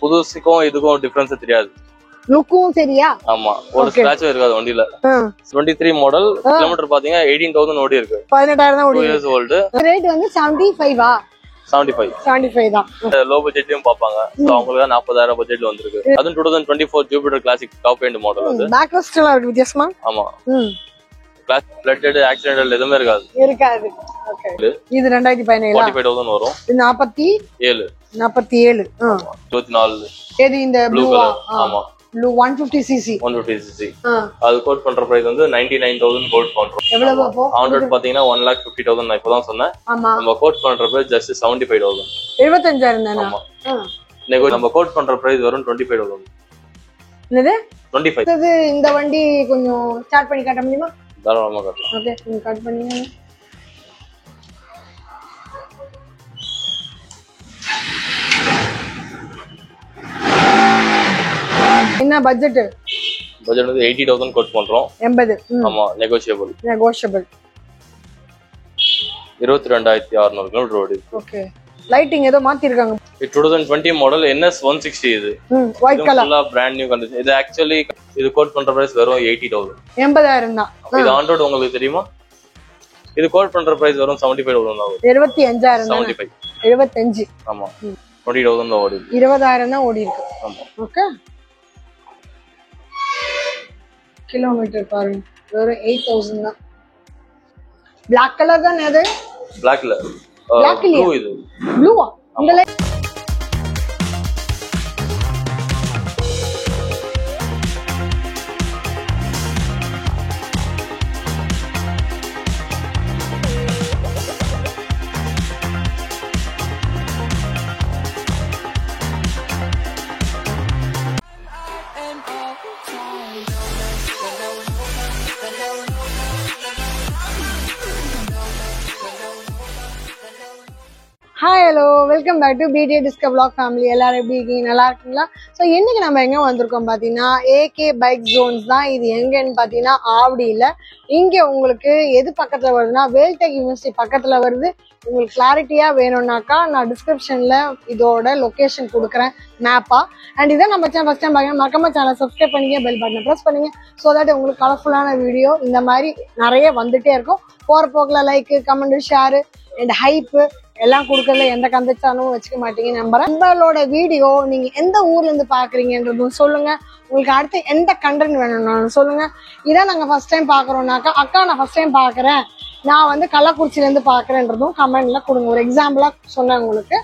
புதுசுக்கும் இதுக்கும் டிஃபரன்ஸ் தெரியாது. லுக்கும் சரியா? ஆமா, ஒரு ஸ்கிராட்ச் இருக்காது வண்டியில. 23 மாடல், கிலோமீட்டர் பாத்தீங்க 18,000 ஓடி இருக்கு. 18,000 தான் ஓடி. 2 years old. ரேட் வந்து 75 ஆ? 75 தான். லோ பட்ஜெட்லயும் பாப்பாங்க. சோ அவங்களுக்கு 40,000 பட்ஜெட்ல வந்திருக்கு. அதுவும் 2024 Jupiter classic top end model அது. பேக் ரெஸ்ட் எல்லாம் இருக்கு வித்தியாசமா? ஆமா. ஃபிளட்டட் ஆக்சிடென்டல் எதுவுமே இருக்காது. ஓகே. இது 2017 45,000 வரும். இது 47. 24. இது இந்த ப்ளூ. ஆமா. Blue 150 cc. 150 cc. அது கோட் பண்ற பிரைஸ் வந்து 99,000 கோட் பண்றோம். எவ்வளவு அப்போ? 100 பாத்தீங்கன்னா 1,50,000 நான் இப்பதான் சொன்னேன். நம்ம கோட் பண்ற பிரைஸ் ஜஸ்ட் 75,000. 75,000 தானா? ஆமா. நம்ம கோட் பண்ற பிரைஸ் வரும் 25,000. என்னது? 25. இது இந்த வண்டி கொஞ்சம் ஸ்டார்ட் பண்ணி காட்ட முடியுமா? தாராளமா காட்டலாம். ஓகே, நீங்க கட் பண்ணீங்க. என்ன பட்ஜெட்? பட்ஜெட் வந்து 80,000 கோட் பண்றோம். 80. ஆமா, நெகோஷியபிள். 22,600 கிலோமீட்டர் ஓடி. ஓகே. லைட்டிங் ஏதோ மாத்தி இருக்காங்க. 2020 மாடல் NS 160 இது. White colour. ஃபுல்லா பிராண்ட் நியூ கண்டிஷன். இது ஆக்சுவலி இது கோட் பண்ற பிரைஸ் வெறும் 80,000. 80,000 தான். இது ஆன் ரோட் உங்களுக்கு தெரியுமா? இது கோட் பண்ற பிரைஸ் வெறும் 75,000 தான். 75,000 தான். 75. ஆமா. 20,000 தான் ஓடி. 20,000 தான் ஓடி இருக்கு. ஆமா. ஓகே. கிலோமீட்டர் பாருங்க வெறும் 8,000 தான். Black கலர் தான் அது? Black இல்ல. ப்ளூ இது. ப்ளூவா? இந்த hi hello welcome back to BTA Discover Vlog family. எல்லாரும் எப்படி இருக்கீங்க? நல்லா இருக்கீங்களா? ஸோ இன்னைக்கு நம்ம எங்கே வந்திருக்கோம் பார்த்தீங்கன்னா AK பைக் ஜோன்ஸ் தான். இது எங்கன்னு பார்த்தீங்கன்னா ஆவடியில். இங்கே உங்களுக்கு எது பக்கத்தில் வருதுன்னா வேல்டெக் யூனிவர்சிட்டி பக்கத்தில் வருது. உங்களுக்கு கிளாரிட்டியாக வேணும்னாக்கா நான் டிஸ்கிரிப்ஷனில் இதோட லொக்கேஷன் கொடுக்குறேன் மேப்பாக. அண்ட் இதை நம்ம சேனல் ஃபஸ்ட் டைம் பார்க்க மறக்காம சேனல் சப்ஸ்கிரைப் பண்ணிங்க, பெல் பட்டனை ப்ரெஸ் பண்ணிங்க. ஸோ தட் உங்களுக்கு கலர்ஃபுல்லான வீடியோ இந்த மாதிரி நிறைய வந்துகிட்டே இருக்கும். போகிற போக்கில் like, comment, share and hype எல்லாம் கொடுக்கறதுல எந்த கந்தச்சானும் வச்சுக்க மாட்டீங்க நம்புறேன். நம்மளோட வீடியோ நீங்க எந்த ஊர்ல இருந்து பாக்குறீங்கன்றதும் சொல்லுங்க. உங்களுக்கு அடுத்து எந்த கண்டென்ட் வேணும்னாலும் சொல்லுங்க. இதான் நாங்க ஃபர்ஸ்ட் டைம் பாக்குறோம்னாக்கா அக்கா நான் ஃபர்ஸ்ட் டைம் பாக்குறேன், நான் வந்து கள்ளக்குறிச்சியில இருந்து பாக்குறேன்றதும் கமெண்ட்ல கொடுங்க. ஒரு எக்ஸாம்பிளா சொன்னேன் உங்களுக்கு.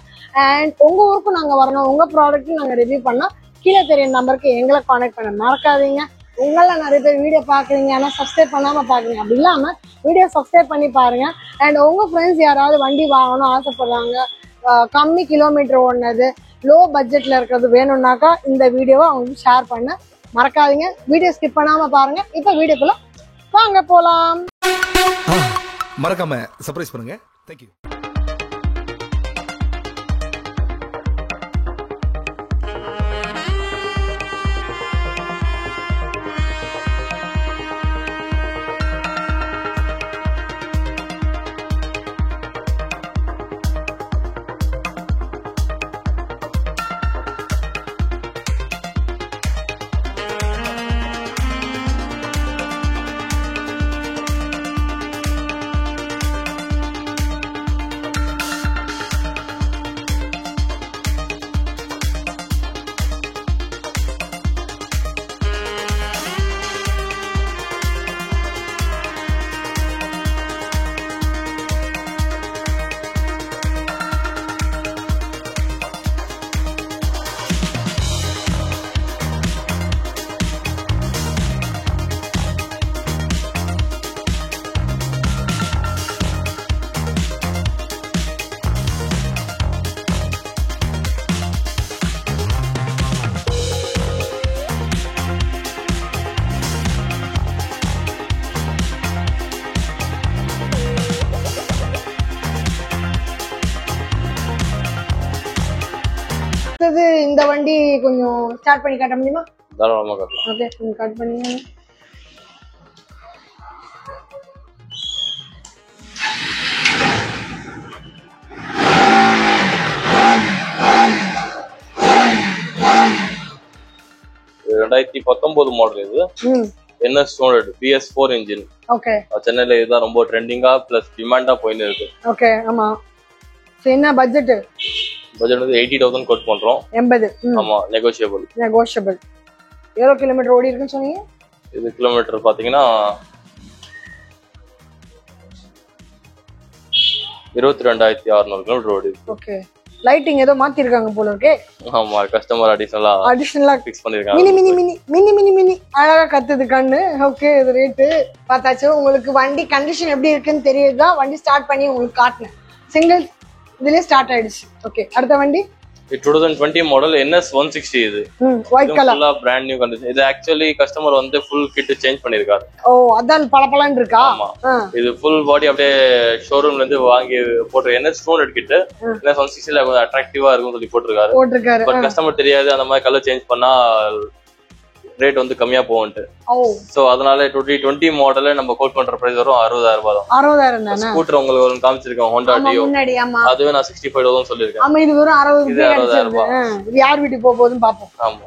அண்ட் உங்க ஊருக்கும் நாங்க வரணும், உங்க ப்ராடக்ட்டும் நாங்க ரிவ்யூ பண்ணா கீழே தெரிய நம்பருக்கு எங்களை கான்டாக்ட் பண்ண மறக்காதீங்க. உங்கள நிறைய பேர் வீடியோ பாக்குறீங்க ஆனா சப்ஸ்கிரைப் பண்ணாம பாக்குறீங்க. அப்படி இல்லாம வீடியோ சப்ஸ்கிரைப் பண்ணி பாருங்க. அண்ட் உங்க ஃப்ரெண்ட்ஸ் யாராவது வண்டி வாங்கணும் ஆசைப்படுறாங்க, கம்மி கிலோமீட்டர் ஓடுனது, லோ பட்ஜெட்ல இருக்கிறது வேணும்னாக்கா இந்த வீடியோவை அவங்களுக்கு ஷேர் பண்ண மறக்காதீங்க. வீடியோ ஸ்கிப் பண்ணாம பாருங்க. இப்ப வீடியோக்குள்ள வாங்க போலாம். மறக்காம சர்ப்ரைஸ் பண்ணுங்க. தேங்க்யூ. இந்த வண்டி கொஞ்சம் ஸ்டார்ட் பண்ணி காட்ட முடியுமா? தாராளமா காட்டலாம். ஓகே, நீங்க கட் பண்ணீங்க. 2019 மாடல் இது. NS 200 PS4 engine. ஓகே. சென்னையில இதுதான் ரொம்ப ட்ரெண்டிங்கா பிளஸ் டிமாண்டா போயின்னு இருக்கு. ஓகே. ஆமா. சோ என்ன பட்ஜெட்? பட்ஜெட் வந்து 80,000 கோட் பண்றோம். 80. ஆமா, நெகோஷியபிள். எவ்வளவு கிலோமீட்டர் ஓடி இருக்குன்னு சொன்னீங்க? இது கிலோமீட்டர் பாத்தீங்கன்னா 22,600 கிலோமீட்டர் ஓடி இருக்கு. ஓகே. லைட்டிங் ஏதோ மாத்தி இருக்காங்க போல இருக்கே. ஆமா, கஸ்டமர் அடிஷனலா ஃபிக்ஸ் பண்ணிருக்காங்க. மினி அழகா கத்துது கண்ணு. ஓகே, இது ரேட் பார்த்தாச்சு. உங்களுக்கு வண்டி கண்டிஷன் எப்படி இருக்குன்னு தெரியுதா? வண்டி ஸ்டார்ட் பண்ணி உங்களுக்கு காட்டுனேன். சிங்கிள் இதுலயே ஸ்டார்ட் ஆயிடுச்சு. ஓகே, அடுத்த வண்டி 2020 மாடல் NS 160 இது. White colour. ஃபுல்லா பிராண்ட் நியூ கண்டிஷன். இது ஆக்சுவலி கஸ்டமர் வந்து ஃபுல் கிட் சேஞ்ச் பண்ணிருக்காரு. ஓ, அதான் பளபளன்னு இருக்கா? ஆமா, இது ஃபுல் பாடி அப்படியே ஷோரூம்ல இருந்து வாங்கி போட்டு NS 200 கிட் NS 160ல கொஞ்சம் அட்ராக்டிவா இருக்கும்னு சொல்லி போட்டிருக்காரு. பட் கஸ்டமர் தெரியாது அந்த மாதிரி கலர் சேஞ்ச் பண்ணா ரேட் வந்து கம்மியா போகும்ட்டு. சோ அதனால 2020 மாடல்ல நம்ம கோட் பண்ற பிரைஸ் வரும் 60,000 ரூபாய் தான். 60,000 தானே? ஸ்கூட்டர் உங்களுக்கு ஒரு காமிச்சிருக்கேன், Honda Dio. அதுவே நான் 65,000 சொல்லிருக்கேன். ஆமா, இது வெறும் 60,000 ரூபாய். இது யார் வீட்டுக்கு போகுதுன்னு பாப்போம். ஆமா.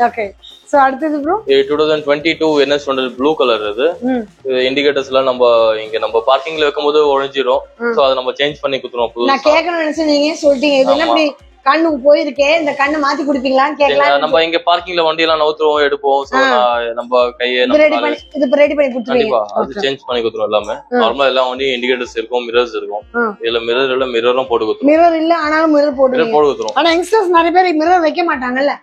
ஓகே. சோ அடுத்து ப்ரோ 2022 NS 200 ப்ளூ கலர். இது இண்டிகேட்டர்ஸ் எல்லாம் நம்ம பார்க்கிங்ல வைக்கும்போது ஒழிஞ்சிரும். சோ அதை நம்ம சேஞ்ச் பண்ணி குத்துறோம். நான் கேட்கணும்னு நினைச்சேன், நீங்க சொல்லிட்டீங்க. இது என்ன இப்படி கண்ணு போயிருக்கே, இந்த கண்ணு மாத்தி குடுப்பீங்களான்னு கேட்கலாம். நம்ம இங்க பார்க்கிங்ல வண்டி எல்லாம் நவுத்துறோம், எடுப்போம். சோ நம்ம கையை ரெடி பண்ணி கண்டிப்பா அது சேஞ்ச் பண்ணி குத்துறோம். எல்லாமே நார்மலா எல்லா வண்டி இண்டிகேட்டர்ஸ் இருக்கும், மிரர்ஸ் இருக்கும். இதுல மிரரும் போட்டு குத்துறோம். மிரர் இல்ல, ஆனாலும் மிரர் போட்டு குத்துறோம். ஆனா யங்ஸ்டர்ஸ் நிறைய பேர் மிரர் வைக்க மாட்டாங்கல்ல.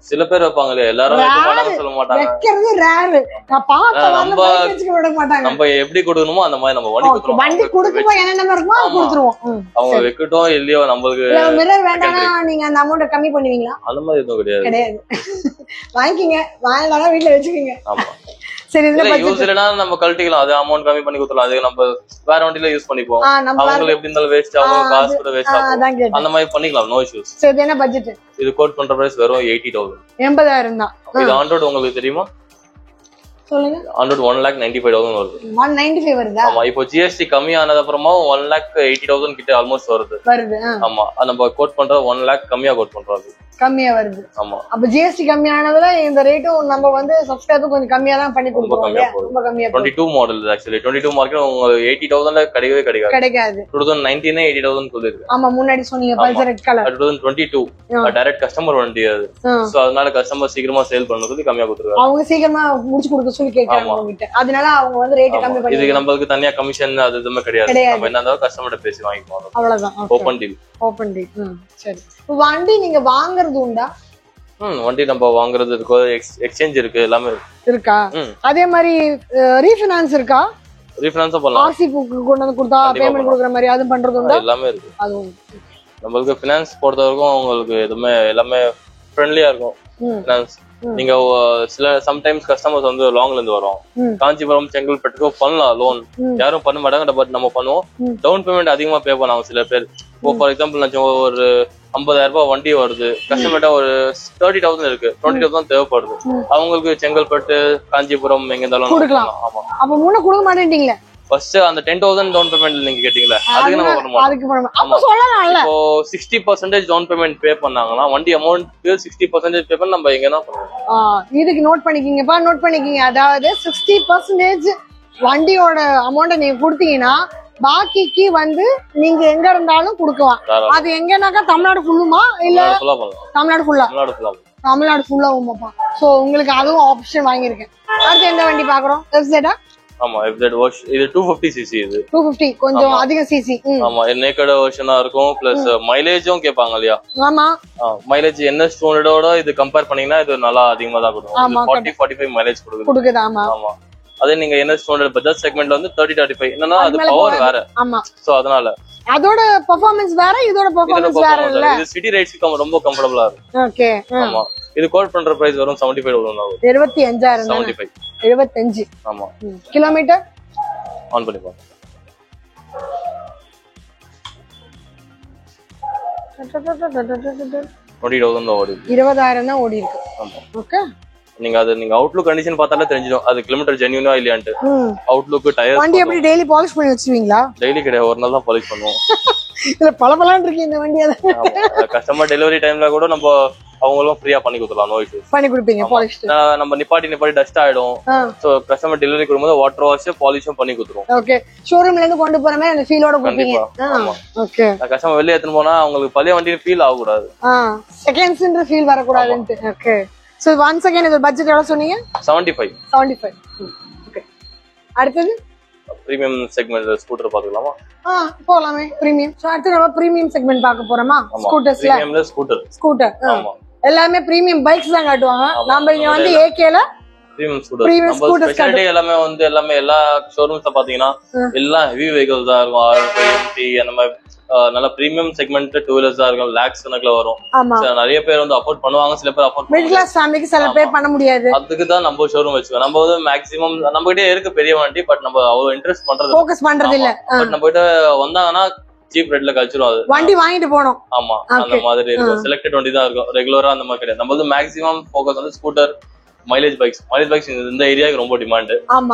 சில பேர் வைப்பாங்களே, எல்லாரும் வைக்க மாட்டாங்க சொல்ல மாட்டாங்க. வைக்கிறது ரேர். நான் பார்த்த வரல பைக் வச்சுக்க விட மாட்டாங்க. நம்ம எப்படி கொடுக்கணுமோ அந்த மாதிரி நம்ம வண்டி குத்துறோம். வண்டி கொடுக்கும்போது என்னென்ன இருக்குமோ அது கொடுத்துருவோம். அவங்க வைக்கட்டும் இல்லையோ, நம்மளுக்கு மிரர் வேண்டாம்னா நீங்க அந்த அமௌண்ட் கம்மி பண்ணுவீங்களா? அந்த மாதிரி எதுவும் கிடையாது. வாங்கிக்கிங்க, வாங்கலாம் வீட்டுல வச்சுக்கீங்க. ஆமா. சரி, இதுல யூஸ் இல்லனா நம்ம கழட்டிக்கலாம். அது அமௌண்ட் கம்மி பண்ணி கொடுத்துறோம். அது நம்ம வேற வண்டில யூஸ் பண்ணிப்போம். அவங்களுக்கு எப்படி இருந்தாலும் வேஸ்ட் ஆகும், காசு கூட வேஸ்ட் ஆகும். அந்த மாதிரி பண்ணிக்கலாம், நோ இஷ்யூஸ். சரி, இது என்ன பட்ஜெட்? இது கோட் பண்ற பிரைஸ் வெறும் 80,000. 80,000 தான். இது 100 உங்களுக்கு தெரியுமா? சொல்லுங்க. 100 1,95,000 வருது. 195 வருதா? ஆமா, இப்போ GST கம்மி ஆனது அப்புறமா 1,80,000 கிட்ட ஆல்மோஸ்ட் வருது. ஆமா, நம்ம கோட் பண்ற 1 lakh கம்மியா கோட் பண்றது. கம்மியா வருது. ஆமா. அப்ப GST கம்மியானதுல இந்த ரேட்டும் நம்ம வந்து சப்ஸ்கிரைபர் கொஞ்சம் கம்மியா தான் பண்ணி கொடுப்போம். ரொம்ப கம்மியா. 22 மாடல் ஆக்சுவலி 22 மார்க்கெட் உங்களுக்கு 80,000ல கிடைக்காது. 2019 80,000 சொல்லிருக்கு. ஆமா, முன்னாடி சொன்னீங்க Pulsar red colour. 2022 direct customer வண்டி அது. சோ அதனால கஸ்டமர் சீக்கிரமா சேல் பண்ணனும் கம்மியா கொடுத்துருவாங்க. அவங்க சீக்கிரமா முடிச்சு கொடுக்க சொல்லி கேக்குறாங்க உங்ககிட்ட. அதனால அவங்க வந்து ரேட் கம்மி பண்ணி. இதுக்கு நமக்கு தனியா கமிஷன் அது எதுவுமே கிடையாது. நம்ம என்ன இருந்தாலும் கஸ்டமர் பேசி வாங்கிப்போம். அவ்வளவுதான். Open deal. சரி, வண்டி நீங்க வாங்குறது உண்டா? வண்டி நம்ம வாங்குறது இருக்கு, எக்ஸ்சேஞ்ச் இருக்கு, எல்லாமே இருக்கா? அதே மாதிரி ரீஃபைனான்ஸ் இருக்கா? ரீஃபைனான்ஸ் பண்ணலாம். ஆர்சி புக் கொண்டு வந்து கொடுத்தா பேமெண்ட் கொடுக்குற மாதிரி அது பண்றது உண்டா? எல்லாமே இருக்கு. அதுவும் நம்மளுக்கு ஃபினான்ஸ் பொறுத்த வரைக்கும் உங்களுக்கு எதுவுமே எல்லாமே ஃப்ரெண்ட்லியா இருக்கும். ஃபினான்ஸ் நீங்க சம்டைம்ஸ் கஸ்டமர்ஸ் வந்து லாங்ல இருந்து வரோம், காஞ்சிபுரம் செங்கல்பட்டுக்கு பண்ணலாம் லோன். யாரும் பண்ண மாட்டாங்க, பட் நம்ம பண்ணுவோம். டவுன் பேமெண்ட் அதிகமா பே பண்ணுவாங்க சில பேர். இப்போ ஃபார் எக்ஸாம்பிள் நான் ஒரு 50,000 ரூபாய் வண்டி வருது, கஸ்டமர்ட்ட ஒரு 30,000 இருக்கு, 20,000 தேவைப்படுது. அவங்களுக்கு செங்கல்பட்டு காஞ்சிபுரம் எங்க இருந்தாலும் கொடுக்கலாம். ஆமா. அப்ப முன்ன கொடுக்க மாட்டேன்றீங்களா? ஃபர்ஸ்ட் அந்த 10,000 டவுன் பேமெண்ட் நீங்க கேட்டீங்களா, அதுக்கு நம்ம பண்ண மாட்டோம். அப்ப சொல்லலாம்ல. இப்போ 60% டவுன் பேமெண்ட் பே பண்ணாங்கன்னா வண்டி அமௌண்ட் 60% பே பண்ண நம்ம எங்க தான் பண்ணுவோம். இதுக்கு நோட் பண்ணிக்கிங்கப்பா, நோட் பண்ணிக்கிங்க. அதாவது 60% வண்டியோட அமௌண்ட்டை நீங்க கொடுத்தீங்கன்னா பாக்கிக்கு வந்து நீங்க எங்க இருந்தாலும் கொடுக்கலாம். அது எங்கனாக்கா தமிழ்நாடு ஃபுல்லுமா இல்ல தமிழ்நாடு ஃபுல்லா? தமிழ்நாடு ஃபுல்லா உமாப்பா. சோ உங்களுக்கு அதுவும் ஆப்ஷன் வாங்கியிருக்கேன். அடுத்து எந்த வண்டி பாக்குறோம்? FZ. ஆமா, FZ வாஷ். இது 250 cc. இது 250 கொஞ்சம் அதிக சிசி. ஆமா, நேக்கட் வெர்ஷனா இருக்கும். பிளஸ் மைலேஜும் கேட்பாங்க இல்லையா? ஆமா, மைலேஜ் NS 200 இது கம்பேர் பண்ணீங்கன்னா இது நல்லா அதிகமா தான் கொடுக்கும். 40-45 மைலேஜ் கொடுக்குது. ஆமா. அதே நீங்க NS 200 பஜாஜ் செக்மெண்ட்ல வந்து 30-35. என்னன்னா அது பவர் வேற. ஆமா. சோ அதனால அதோட பெர்ஃபார்மன்ஸ் வேற, இதோட பெர்ஃபார்மன்ஸ் வேற இல்ல. இது சிட்டி ரைட்ஸ்க்கு ரொம்ப கம்ஃபர்ட்டபிளா இருக்கும். ஓகே. ஆமா, இது கோட் பண்ற பிரைஸ் வரும் 75,000 தான். 75,000. 75. ஆமா. கிலோமீட்டர் ஆன் பண்ணி பாருங்க. 20,000 தான் ஓடி. 20,000 தான் ஓடி இருக்கு. ஆமா. ஓகே. நீங்க அவுட்லுக் கண்டிஷன் பார்த்தாலே தெரிஞ்சிடும் அது கிலோமீட்டர் ஜென்யூனா இல்லையான்ட்டு. அவுட்லுக் டயர் வண்டி எப்படி டெய்லி பாலிஷ் பண்ணி வச்சுவீங்களா? டெய்லி கிடையாது, ஒரு நாள் தான் பாலிஷ் பண்ணுவோம். இல்ல பளபளன்னு இருக்கு இந்த வண்டி. கஸ்டமர் டெலிவரி டைம்ல கூட நம்ம அவங்களும் ஃப்ரீயா பண்ணி கொடுத்துடலாம். No issues. பண்ணி கொடுப்பீங்க பாலிஷ். நம்ம நிப்பாட்டி டஸ்ட் ஆயிடும். சோ கஸ்டமர் டெலிவரி கொடுக்கும்போது வாட்டர் வாஷ் பாலிஷும் பண்ணி கொடுத்துருவோம். ஓகே. ஷோரூம்ல இருந்து கொண்டு போற மாதிரி அந்த ஃபீலோட கொடுப்பீங்க. ஓகே. கஸ்டமர் வெளிய எடுத்து போனா அவங்களுக்கு பழைய வண்டி ஃபீல் ஆக கூடாது. செகண்ட்ஸ்ன்ற ஃபீல் வர கூடாதுன்னு. ஓகே. சோ once again இது பட்ஜெட் எவ்வளவு சொன்னீங்க? 75. ஓகே. அடுத்து பிரீமியம் செக்மெண்ட் ஸ்கூட்டர் பாத்துக்கலாமா? போலாமே. பிரீமியம். சோ அடுத்து நம்ம பிரீமியம் செக்மெண்ட் பார்க்க போறோமா? ஸ்கூட்டர்ஸ்ல. பிரீமியம்ல ஸ்கூட்டர். ஆமா. எல்லாமே பிரீமியம் பைக்ஸ் தான் காட்டுவாங்க. நாம இங்க வந்து ஏகேல பிரீமியம் ஸ்கூட்டர். நம்ம ஸ்பெஷாலிட்டி எல்லாமே எல்லா ஷோரூம்ஸ்ல பாத்தீங்கன்னா எல்லாம் ஹெவி வெஹிக்கிள்ஸ் தான் இருக்கும். R50 அந்த மாதிரி நல்ல பிரீமியம் செக்மெண்ட் டூ வீலர்ஸ் தான் இருக்கும். லாக்ஸ் கணக்குல வரும். நிறைய பேர் வந்து அஃபோர்ட் பண்ணுவாங்க, சில பேர் அஃபோர்ட் மிடில் கிளாஸ் ஃபேமிலிக்கு சில பேர் பண்ண முடியாது. அதுக்கு தான் நம்ம ஷோரூம் வச்சுக்கோம். நம்ம வந்து மேக்ஸிமம் நம்ம கிட்டே இருக்கு பெரிய வண்டி, பட் நம்ம அவ்வளவு இன்ட்ரெஸ்ட் ஃபோக்கஸ் பண்றது இல்ல. பட் நம்ம கிட்ட வந்தாங்கன்னா சீப் ரேட்ல கழிச்சிரும். அது வண்டி வாங்கிட்டு போகணும். ஆமா, அந்த மாதிரி இருக்கும். செலக்டட் வண்டி தான் இருக்கும். ரெகுலரா அந்த மாதிரி கிடையாது. நம்ம வந்து மேக்ஸிமம் ஃபோக்கஸ் வந்து ஸ்கூட்டர், மைலேஜ் பைக்ஸ் இந்த ஏரியாவுக்கு ரொம்ப டிமாண்ட்.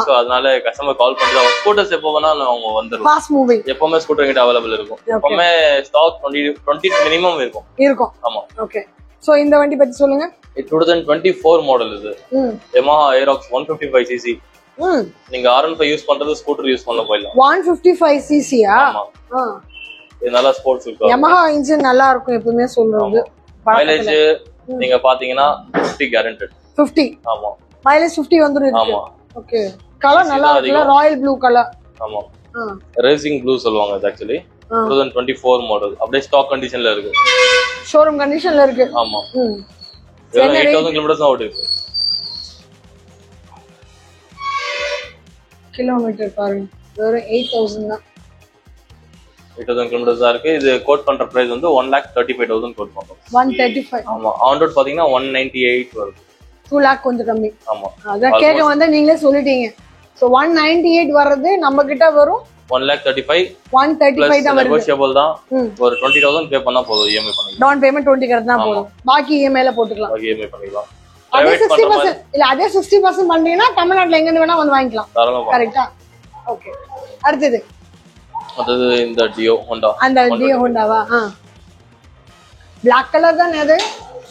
சோ அதனால கஸ்டமர் கால் பண்றாங்க. ஸ்கூட்டர்ஸ் எப்போ வேணாலும் அவங்க வந்துரும். ஃபாஸ்ட் மூவிங் எப்பவுமே ஸ்கூட்டர் கிட்ட அவைலபிள் இருக்கும். எப்பவுமே ஸ்டாக் 20 மினிமம் இருக்கும். ஆமா. ஓகே. சோ இந்த வண்டி பத்தி சொல்லுங்க. 2024 மாடல் இது. Yamaha Aerox 155cc. நீங்க R15 யூஸ் பண்றது ஸ்கூட்டர் யூஸ் பண்ண போயிடலாம். 155cc ஆ? ஆமா. இது நல்லா ஸ்போர்ட்ஸ் இருக்கும். Yamaha இன்ஜின் நல்லா இருக்கும் எப்பவுமே சொல்றது. மைலேஜ் நீங்க பாத்தீங்கன்னா 50 கேரண்டட். 50. ஆமா. மைலேஜ் 50 வந்துரும். ஆமா. ஓகே. கலர் நல்லா இருக்குல, ராயல் ப்ளூ கலர். ஆமா. ரேசிங் ப்ளூ சொல்லுவாங்க இது एक्चुअली. 2024 மாடல். அப்படியே ஸ்டாக் கண்டிஷன்ல இருக்கு. ஷோரூம் கண்டிஷன்ல இருக்கு. ஆமா. 8000 கிலோமீட்டர்ஸ் தான் ஓடிருக்கு. கிலோமீட்டர் பாருங்க. வெறும் 8000 தான். 8000 கிலோமீட்டர்ஸ் தான் இருக்கு. இது கோட் பண்ற பிரைஸ் வந்து 1,35,000 கோட் பண்றோம். 135. ஆமா. ஆன் ரோட் பாத்தீங்கன்னா 198 வருது. 2 lakh கொஞ்சம் கம்மி. ஆமா. அத கேக்க வந்து நீங்களே சொல்லிட்டீங்க. சோ 198 வரது நம்ம கிட்ட வரும் 1,35,000 தான் வருது. நெகோஷியபிள் தான். ஒரு 20,000 பே பண்ணா போதும். EMI பண்ணிக்கலாம். டவுன் பேமெண்ட் 20 கரெக்ட்டா போதும். பாக்கி EMI ல போட்டுக்கலாம். பாக்கி EMI பண்ணிக்கலாம். அதே 60% இல்ல அதே 60% பண்ணீங்கன்னா தமிழ்நாட்டுல எங்க இருந்து வேணா வந்து வாங்கிக்கலாம். கரெக்ட்டா? ஓகே. அடுத்து அது இந்த டியோ ஹோண்டா. அந்த டியோ ஹோண்டாவா? Black கலர் தானே அது?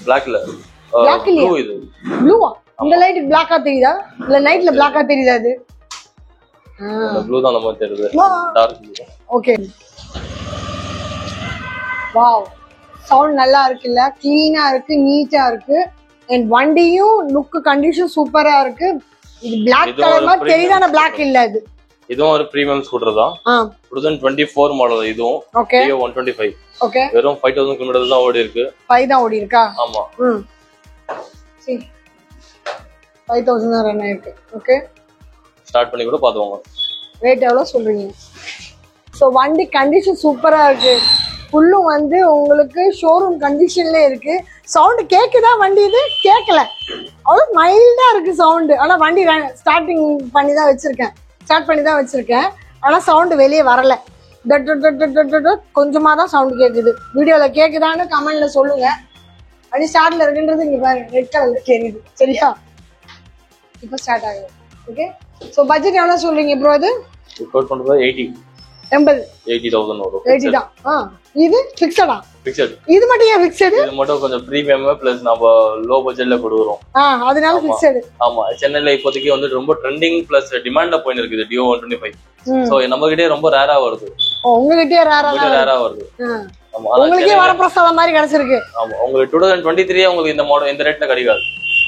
Black இல்ல. ப்ளூ இது. ப்ளூவா? இந்த லைட் Black-ஆ தெரியுதா? இல்ல நைட்ல Black-ஆ தெரியுதா அது? அந்த ப்ளூ தான் நம்ம தெரியுது. Dark blue. Okay. Wow. Sound நல்லா இருக்குல்ல? க்ளீனா இருக்கு, நீட்டா இருக்கு. அண்ட் வண்டியும் லுக் கண்டிஷன் சூப்பரா இருக்கு. இது Black கலர் மாதிரி தெரியுதான? Black இல்ல இது. இதுவும் ஒரு பிரீமியம் ஸ்கூட்டர் தான். 2024 மாடல் இதுவும். ஓகே. Dio 125. ஓகே. வெறும் 5000 கிலோமீட்டர் தான் ஓடி இருக்கு. 5 தான் ஓடி இருக்கா? ஆமா. சரி. 5000 தான் ரன் ஆயிருக்கு. ஓகே. ஸ்டார்ட் பண்ணி கூட பாத்துவாங்க. ரேட் எவ்வளவு சொல்றீங்க? சோ வண்டி கண்டிஷன் சூப்பரா இருக்கு. ஃபுல்லும் வந்து உங்களுக்கு ஷோரூம் கண்டிஷன்ல இருக்கு. சவுண்ட் கேக்குதா வண்டி? இது கேட்கல. அவ்வளவு மைல்டா இருக்கு சவுண்ட். ஆனா வண்டி ஸ்டார்டிங் பண்ணி தான் வச்சிருக்கேன். ஆனா சவுண்ட் வெளியே வரல. கொஞ்சமா தான் சவுண்ட் கேக்குது. வீடியோல கேக்குதான்னு கமெண்ட்ல சொல்லுங்க. அப்படி ஸ்டார்ட்ல இருக்குன்றது இங்க பாருங்க, ரெட் கலர்ல தெரியுது. சரியா? இப்போ ஸ்டார்ட் ஆகுது. ஓகே. சோ பட்ஜெட் எவ்வளவு சொல்றீங்க ப்ரோ? அது கோட் பண்றது 80,000 வரும். 80 தான். இது ஃபிக்ஸடா? ஃபிக்ஸட். இது மட்டும் ஏன் ஃபிக்ஸட்? இது மட்டும் கொஞ்சம் பிரீமியம் பிளஸ் நம்ம லோ பட்ஜெட்ல கொடுக்குறோம். அதனால ஃபிக்ஸட். ஆமா. சென்னையில இப்போதைக்கு வந்து ரொம்ப ட்ரெண்டிங் பிளஸ் டிமாண்ட்ல போயிட்டு இருக்குது Dio 125. சோ நம்ம கிட்டே ரொம்ப ரேரா வருது. உங்ககிட்டயே ரேரா வருது. உங்களுக்கே வரப்பிரசாதம் மாதிரி கிடைச்சிருக்கு. ஆமா. உங்களுக்கு 2023 உங்களுக்கு இந்த மாடல் இந்த ரேட்ல கிடைக்காது.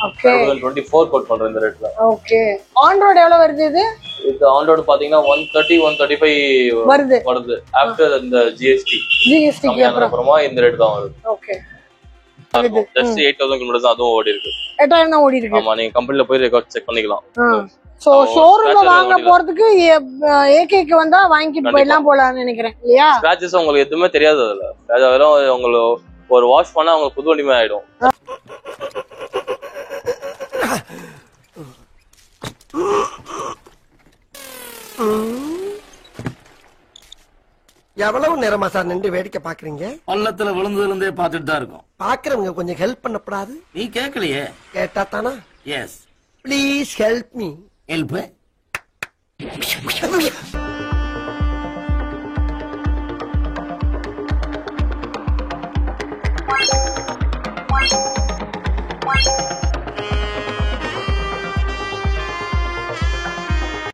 ஓகே. 2024 கோட் பண்றோம் இந்த ரேட்ல. ஓகே. ஆன் ரோட் எவ்வளவு வருது இது? இது ஆன் ரோட் பாத்தீங்கன்னா 130 135 வருது. ஆஃப்டர் இந்த ஜிஎஸ்டி அப்புறமா இந்த ரேட் தான் வருது. ஓகே. ஜஸ்ட் 8000 கிலோமீட்டர் தான் அதுவும் ஓடி இருக்கு. 8000 தான் ஓடி இருக்கு. ஆமா. நீங்க கம்பெனில போய் ரெக்கார்ட் செக் பண்ணிக்கலாம். சோ ஷோரூம்ல வாங்க போறதுக்கு ஏகேக்கு வந்தா வாங்கிட்டு போயிடலாம் போலாம்னு நினைக்கிறேன். இல்லையா? ஸ்கிராச்சஸ் உங்களுக்கு எதுவுமே தெரியாது. அதுல வெறும் உங்களுக்கு ஒரு வாஷ் பண்ணா உங்களுக்கு புது வண்டி மாதிரி ஆயிடும். எவ்வளவு நேரமா சார் நின்று வேடிக்கை பாக்குறீங்க? பள்ளத்துல விழுந்ததுல இருந்தே பாத்துட்டு தான் இருக்கும். பாக்குறவங்க கொஞ்சம் ஹெல்ப் பண்ணப்படாது? நீ கேட்கலையே. கேட்டா தானா? Yes. Please help me. Help